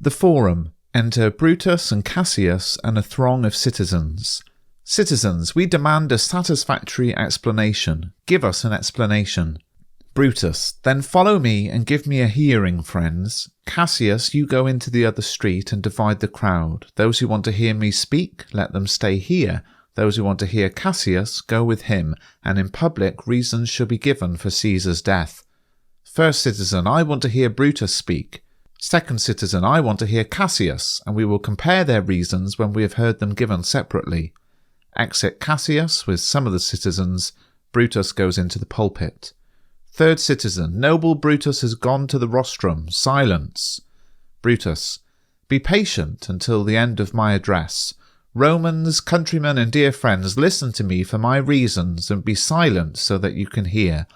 The Forum. Enter Brutus and Cassius and a throng of citizens. Citizens, we demand a satisfactory explanation. Give us an explanation. Brutus. Then follow me and give me a hearing, friends. Cassius, you go into the other street and divide the crowd. Those who want to hear me speak, let them stay here. Those who want to hear Cassius, go with him, and in public reasons shall be given for Caesar's death. First citizen, I want to hear Brutus speak. Second citizen, I want to hear Cassius, and we will compare their reasons when we have heard them given separately. Exit Cassius with some of the citizens. Brutus goes into the pulpit. Third citizen, noble Brutus has gone to the rostrum. Silence. Brutus. Be patient until the end of my address. Romans, countrymen, and dear friends, listen to me for my reasons, and be silent so that you can hear.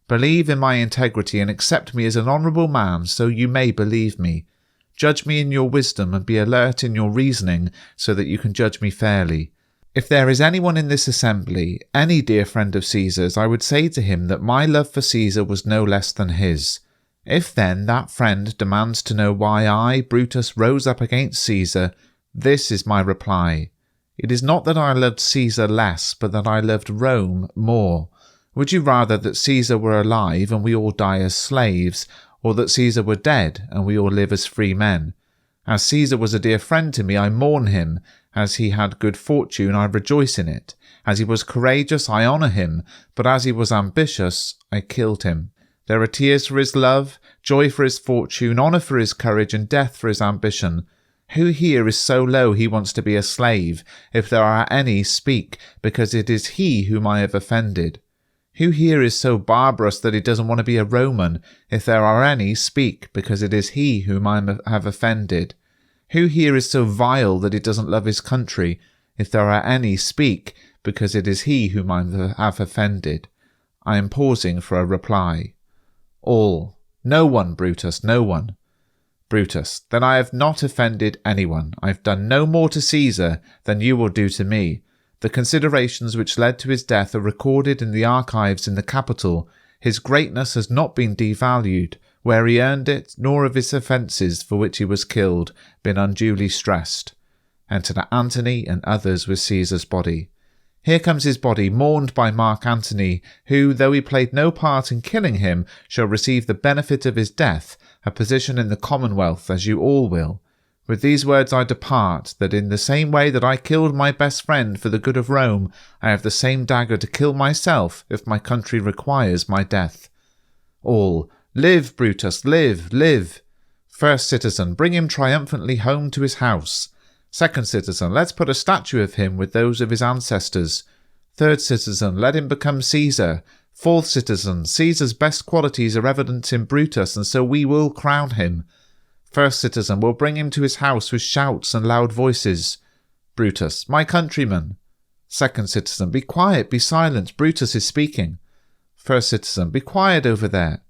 Believe in my integrity and accept me as an honourable man, so you may believe me. Judge me in your wisdom and be alert in your reasoning, so that you can judge me fairly. If there is anyone in this assembly, any dear friend of Caesar's, I would say to him that my love for Caesar was no less than his. If then that friend demands to know why I, Brutus, rose up against Caesar, this is my reply. It is not that I loved Caesar less, but that I loved Rome more. Would you rather that Caesar were alive and we all die as slaves, or that Caesar were dead and we all live as free men? As Caesar was a dear friend to me, I mourn him. As he had good fortune, I rejoice in it. As he was courageous, I honour him. But as he was ambitious, I killed him. There are tears for his love, joy for his fortune, honour for his courage, and death for his ambition. Who here is so low he wants to be a slave? If there are any, speak, because it is he whom I have offended. Who here is so barbarous that he doesn't want to be a Roman? If there are any, speak, because it is he whom I have offended. Who here is so vile that he doesn't love his country? If there are any, speak, because it is he whom I have offended. I am pausing for a reply. All. No one, Brutus, no one. Brutus. Then I have not offended anyone. I have done no more to Caesar than you will do to me. The considerations which led to his death are recorded in the archives in the Capitol. His greatness has not been devalued, where he earned it, nor of his offences for which he was killed, been unduly stressed. Enter Antony and others with Caesar's body. Here comes his body, mourned by Mark Antony, who, though he played no part in killing him, shall receive the benefit of his death, a position in the Commonwealth, as you all will. With these words I depart, that in the same way that I killed my best friend for the good of Rome, I have the same dagger to kill myself if my country requires my death. All. Live, Brutus, live, live. First citizen, bring him triumphantly home to his house. Second citizen, let's put a statue of him with those of his ancestors. Third citizen, let him become Caesar. Fourth citizen, Caesar's best qualities are evident in Brutus, and so we will crown him. First citizen, we'll bring him to his house with shouts and loud voices. Brutus, my countryman. Second citizen, be quiet, be silent, Brutus is speaking. First citizen, be quiet over there.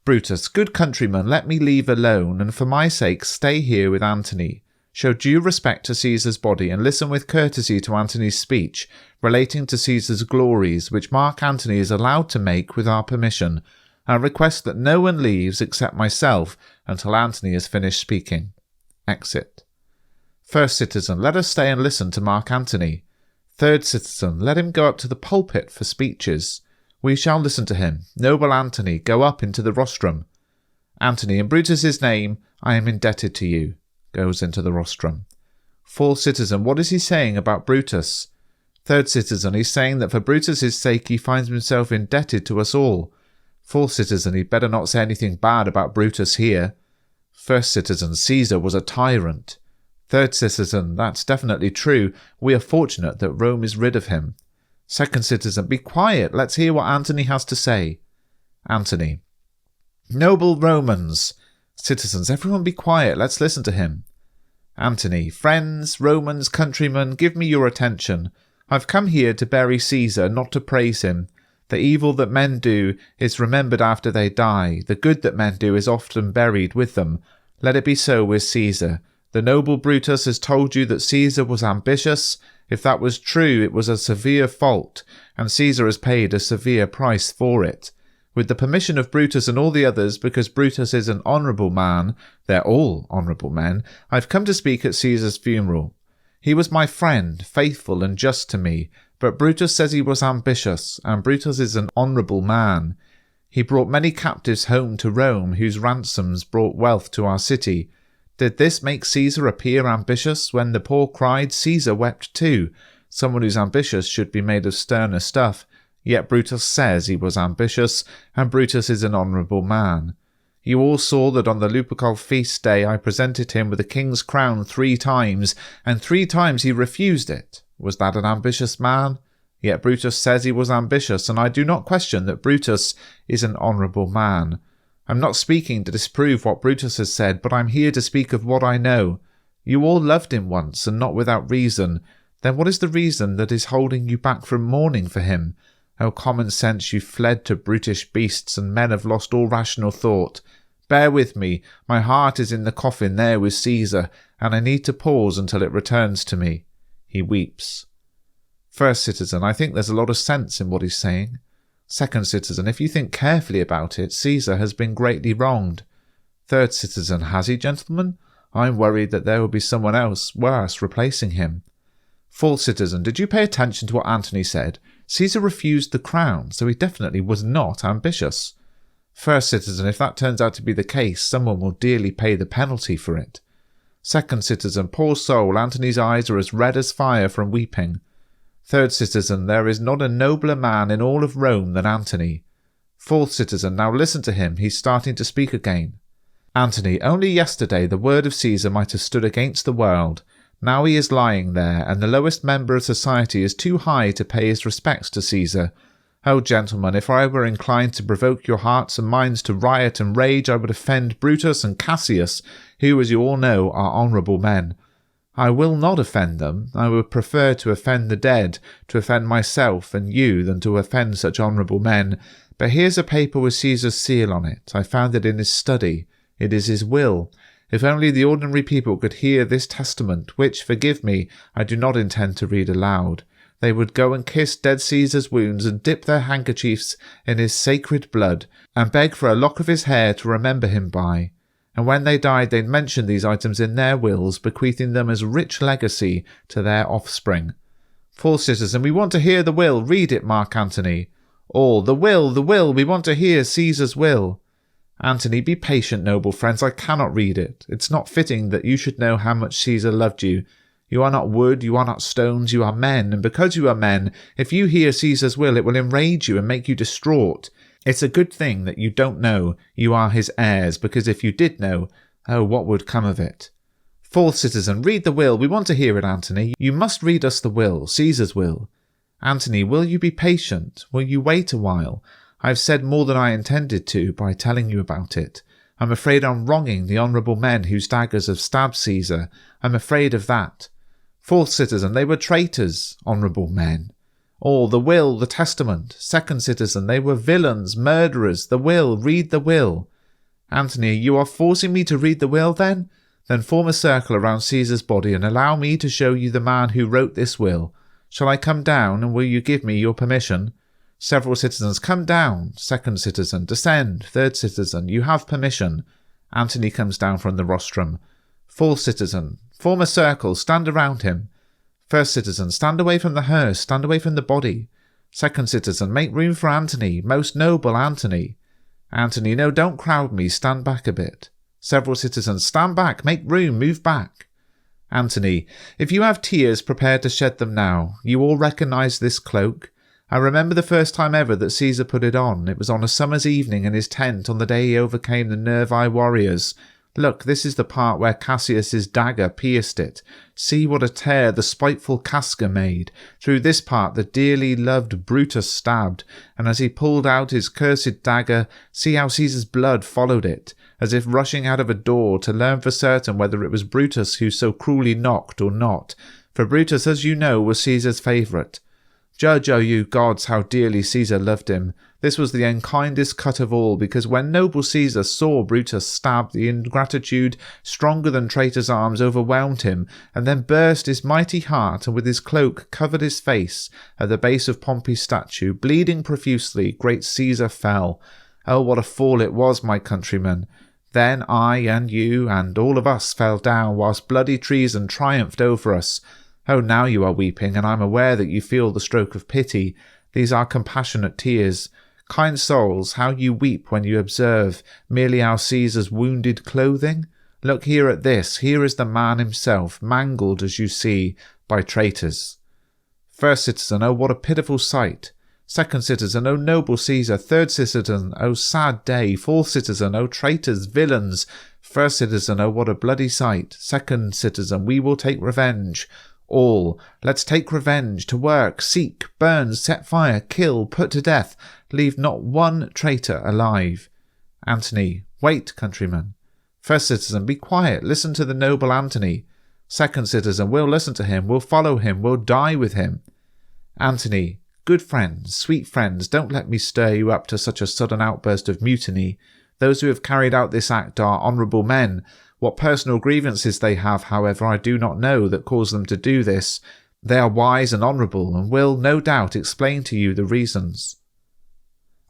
Brutus, good countryman, let me leave alone, and for my sake stay here with Antony. Show due respect to Caesar's body, and listen with courtesy to Antony's speech, relating to Caesar's glories, which Mark Antony is allowed to make with our permission. I request that no one leaves except myself until Antony has finished speaking. Exit. First citizen, let us stay and listen to Mark Antony. Third citizen, let him go up to the pulpit for speeches. We shall listen to him. Noble Antony, go up into the rostrum. Antony, in Brutus's name, I am indebted to you. Goes into the rostrum. Fourth citizen, what is he saying about Brutus? Third citizen, he's saying that for Brutus's sake he finds himself indebted to us all. Fourth citizen, he'd better not say anything bad about Brutus here. First citizen, Caesar was a tyrant. Third citizen, that's definitely true. We are fortunate that Rome is rid of him. Second citizen, be quiet. Let's hear what Antony has to say. Antony. Noble Romans. Citizens, everyone be quiet. Let's listen to him. Antony. Friends, Romans, countrymen, give me your attention. I've come here to bury Caesar, not to praise him. The evil that men do is remembered after they die. The good that men do is often buried with them. Let it be so with Caesar. The noble Brutus has told you that Caesar was ambitious. If that was true, it was a severe fault, and Caesar has paid a severe price for it. With the permission of Brutus and all the others, because Brutus is an honourable man, they're all honourable men, I've come to speak at Caesar's funeral. He was my friend, faithful and just to me, but Brutus says he was ambitious, and Brutus is an honourable man. He brought many captives home to Rome, whose ransoms brought wealth to our city. Did this make Caesar appear ambitious? When the poor cried, Caesar wept too. Someone who's ambitious should be made of sterner stuff. Yet Brutus says he was ambitious, and Brutus is an honourable man. You all saw that on the Lupercal feast day I presented him with a king's crown 3 times, and 3 times he refused it. Was that an ambitious man? Yet Brutus says he was ambitious, and I do not question that Brutus is an honourable man. I'm not speaking to disprove what Brutus has said, but I'm here to speak of what I know. You all loved him once, and not without reason. Then what is the reason that is holding you back from mourning for him? O common sense, you fled to brutish beasts, and men have lost all rational thought. Bear with me, my heart is in the coffin there with Caesar, and I need to pause until it returns to me. He weeps. First citizen, I think there's a lot of sense in what he's saying. Second citizen, if you think carefully about it, Caesar has been greatly wronged. Third citizen, has he, gentlemen? I'm worried that there will be someone else worse replacing him. Fourth citizen, did you pay attention to what Antony said? Caesar refused the crown, so he definitely was not ambitious. First citizen, if that turns out to be the case, someone will dearly pay the penalty for it. Second citizen, poor soul, Antony's eyes are as red as fire from weeping. Third citizen, there is not a nobler man in all of Rome than Antony. Fourth citizen, now listen to him, he's starting to speak again. Antony, only yesterday the word of Caesar might have stood against the world. Now he is lying there, and the lowest member of society is too high to pay his respects to Caesar. Oh, gentlemen, if I were inclined to provoke your hearts and minds to riot and rage, I would offend Brutus and Cassius, who, as you all know, are honourable men. I will not offend them. I would prefer to offend the dead, to offend myself and you, than to offend such honourable men. But here's a paper with Caesar's seal on it. I found it in his study. It is his will. If only the ordinary people could hear this testament, which, forgive me, I do not intend to read aloud. They would go and kiss dead Caesar's wounds and dip their handkerchiefs in his sacred blood, and beg for a lock of his hair to remember him by. And when they died, they'd mention these items in their wills, bequeathing them as rich legacy to their offspring. Fourth citizen, we want to hear the will. Read it, Mark Antony. All, the will, we want to hear Caesar's will. Antony, be patient, noble friends, I cannot read it. It's not fitting that you should know how much Caesar loved you. You are not wood, you are not stones, you are men, and because you are men, if you hear Caesar's will, it will enrage you and make you distraught. It's a good thing that you don't know you are his heirs, because if you did know, oh, what would come of it? Fourth citizen, read the will. We want to hear it, Antony. You must read us the will, Caesar's will. Antony, will you be patient? Will you wait a while? I have said more than I intended to by telling you about it. I'm afraid I'm wronging the honourable men whose daggers have stabbed Caesar. I'm afraid of that. Fourth citizen, they were traitors, honourable men. All, the will, the testament. Second citizen, they were villains, murderers. The will, read the will. Antony, you are forcing me to read the will, then? Then form a circle around Caesar's body and allow me to show you the man who wrote this will. Shall I come down, and will you give me your permission? Several citizens, come down. Second citizen, descend. Third citizen, you have permission. Antony comes down from the rostrum. Fourth citizen, form a circle, stand around him. First citizen, stand away from the hearse, stand away from the body. Second citizen, make room for Antony, most noble Antony. Antony, no, don't crowd me, stand back a bit. Several citizens, stand back, make room, move back. Antony, if you have tears, prepare to shed them now. You all recognise this cloak? I remember the first time ever that Caesar put it on. It was on a summer's evening in his tent on the day he overcame the Nervi warriors. Look, this is the part where Cassius's dagger pierced it. See what a tear the spiteful Casca made. Through this part the dearly loved Brutus stabbed, and as he pulled out his cursed dagger, see how Caesar's blood followed it, as if rushing out of a door to learn for certain whether it was Brutus who so cruelly knocked or not. For Brutus, as you know, was Caesar's favourite. Judge, O you gods, how dearly Caesar loved him. This was the unkindest cut of all, because when noble Caesar saw Brutus stabbed, the ingratitude, stronger than traitor's arms, overwhelmed him, and then burst his mighty heart, and with his cloak covered his face. At the base of Pompey's statue, bleeding profusely, great Caesar fell. Oh, what a fall it was, my countrymen! Then I and you and all of us fell down, whilst bloody treason triumphed over us. Oh, now you are weeping, and I am aware that you feel the stroke of pity. These are compassionate tears. Kind souls, how you weep when you observe merely our Caesar's wounded clothing. Look here at this. Here is the man himself, mangled, as you see, by traitors. First citizen, oh, what a pitiful sight! Second citizen, O noble Caesar. Third citizen, O sad day. Fourth citizen, O traitors, villains. First citizen, oh, what a bloody sight. Second citizen, we will take revenge. All, let's take revenge, to work, seek, burn, set fire, kill, put to death, leave not one traitor alive. Antony, wait, countrymen. First citizen, be quiet, listen to the noble Antony. Second citizen, we'll listen to him, we'll follow him, we'll die with him. Antony, good friends, sweet friends, don't let me stir you up to such a sudden outburst of mutiny. Those who have carried out this act are honourable men. What personal grievances they have, however, I do not know, that cause them to do this. They are wise and honourable, and will, no doubt, explain to you the reasons.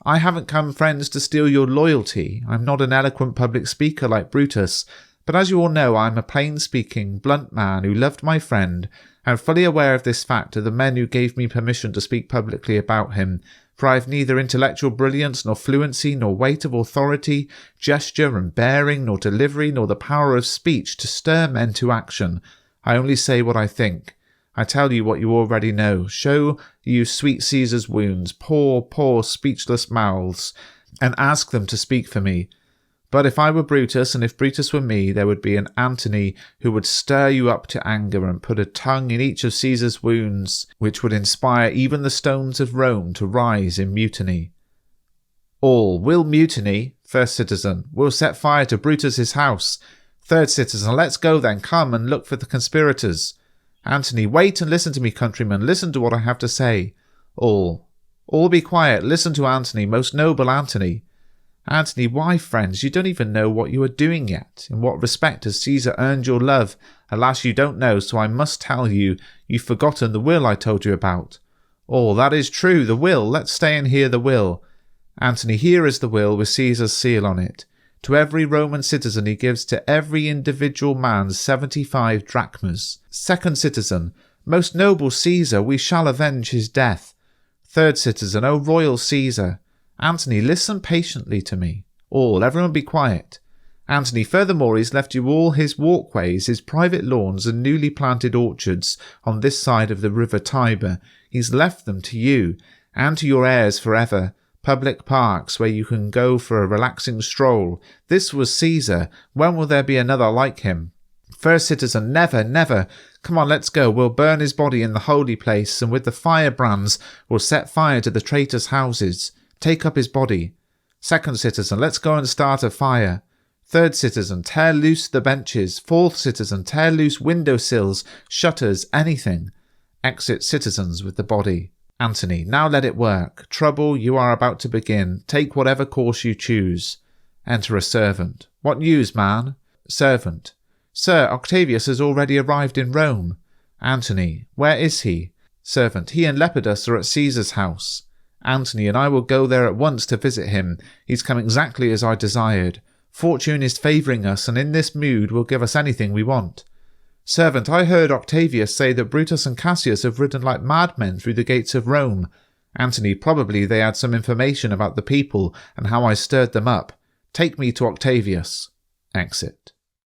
I haven't come, friends, to steal your loyalty. I'm not an eloquent public speaker like Brutus, but as you all know, I am a plain-speaking, blunt man who loved my friend. I am fully aware of this fact of the men who gave me permission to speak publicly about him, for I have neither intellectual brilliance, nor fluency, nor weight of authority, gesture and bearing, nor delivery, nor the power of speech to stir men to action. I only say what I think. I tell you what you already know. Show you sweet Caesar's wounds, poor speechless mouths, and ask them to speak for me. But if I were Brutus, and if Brutus were me, there would be an Antony who would stir you up to anger and put a tongue in each of Caesar's wounds, which would inspire even the stones of Rome to rise in mutiny. All, will mutiny? First citizen, we'll set fire to Brutus's house. Third citizen, let's go then, come and look for the conspirators. Antony, wait and listen to me, countrymen, listen to what I have to say. All be quiet, listen to Antony, most noble Antony. Antony, why, friends, you don't even know what you are doing yet. In what respect has Caesar earned your love? Alas, you don't know, so I must tell you. You've forgotten the will I told you about. All, that is true, the will. Let's stay and hear the will. Antony, here is the will with Caesar's seal on it. To every Roman citizen he gives to every individual man 75 drachmas. Second citizen, most noble Caesar, we shall avenge his death. Third citizen, O royal Caesar. Antony, listen patiently to me. All, everyone be quiet. Antony, furthermore, he's left you all his walkways, his private lawns and newly planted orchards on this side of the river Tiber. He's left them to you and to your heirs forever. Public parks where you can go for a relaxing stroll. This was Caesar. When will there be another like him? First citizen, never, never. Come on, let's go. We'll burn his body in the holy place, and with the firebrands we'll set fire to the traitors' houses. Take up his body. Second citizen, let's go and start a fire. Third citizen, tear loose the benches. Fourth citizen, tear loose window sills, shutters, anything. Exit citizens with the body. Antony, now let it work. Trouble, you are about to begin. Take whatever course you choose. Enter a servant. What news, man? Servant, Sir, Octavius has already arrived in Rome. Antony, where is he? Servant, he and Lepidus are at Caesar's house. Antony, and I will go there at once to visit him. He's come exactly as I desired. Fortune is favouring us, and in this mood will give us anything we want. Servant, I heard Octavius say that Brutus and Cassius have ridden like madmen through the gates of Rome. Antony, probably they had some information about the people and how I stirred them up. Take me to Octavius. Exit.